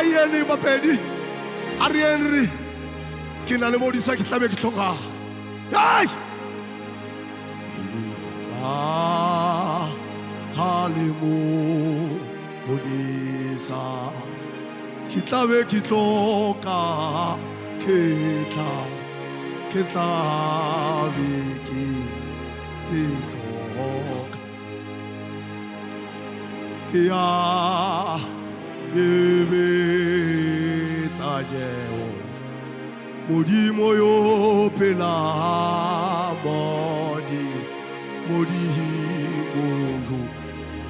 Ayeni Bapedi, Arienri, Kinale Modisa Kitabe Kitoka. Ay! Halimu Modisa Kitabe Kitoka Kitabe Kitoka Kia Ebeta Jehova Modi moyo pela modi Modi moyo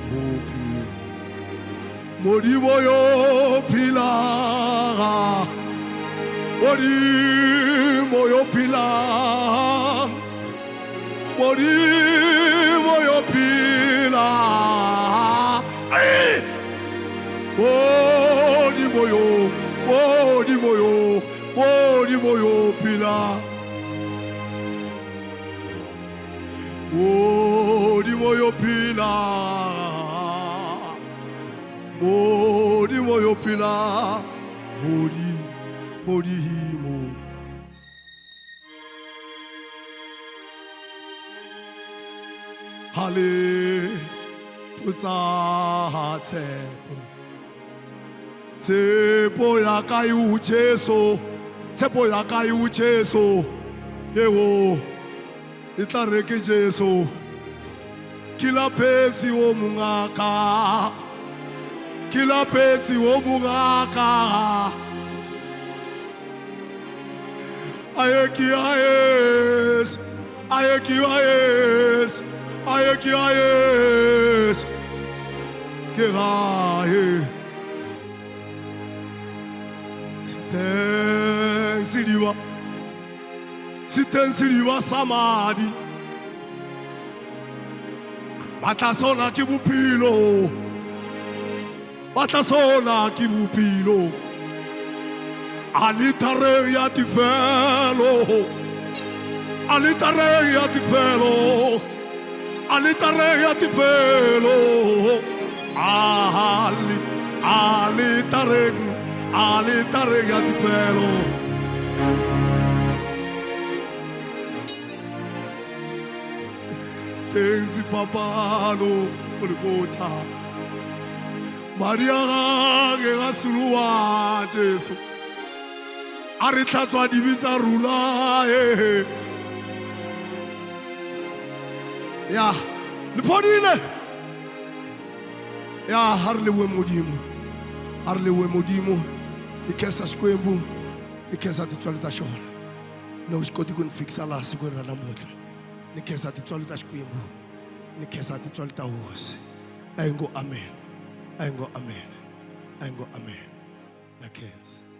hopi Modi moyo pila Modi moyo pila Modi moyo pila Modi moyo Modi moyo Modi moyo pila Modi moyo pila Modi moyo pila Modi himo Hale Pusa Tsepo Tsepo yakayu Jesu Tsepo yakayu Jesu Yewo Itareke Jesu Kila pezi wo mungaka Kila pezi wo mungaka Ayeki ayes Ayeki ayes Ayeki ayes Keraye Siten siriwa samadi Batasona kibupilo Batasona kibupilo Alitare ya tifelo Alitare ya tifelo Alitare ya tifelo Alitare ya tifelo Stesi Fabano Golgotha Maria Gerasuluwa Jesu Aritatswa divisa rula Ya Lifodile Ya harlewe modimo Ikesa skwembu Ikesa titwalita shona Na usikoti kunifikisa la siku na namotla Nikesa titwalita shkwembu Nikesa titwalita uwasi Aingo amen Aingo amen Aingo amen Nakes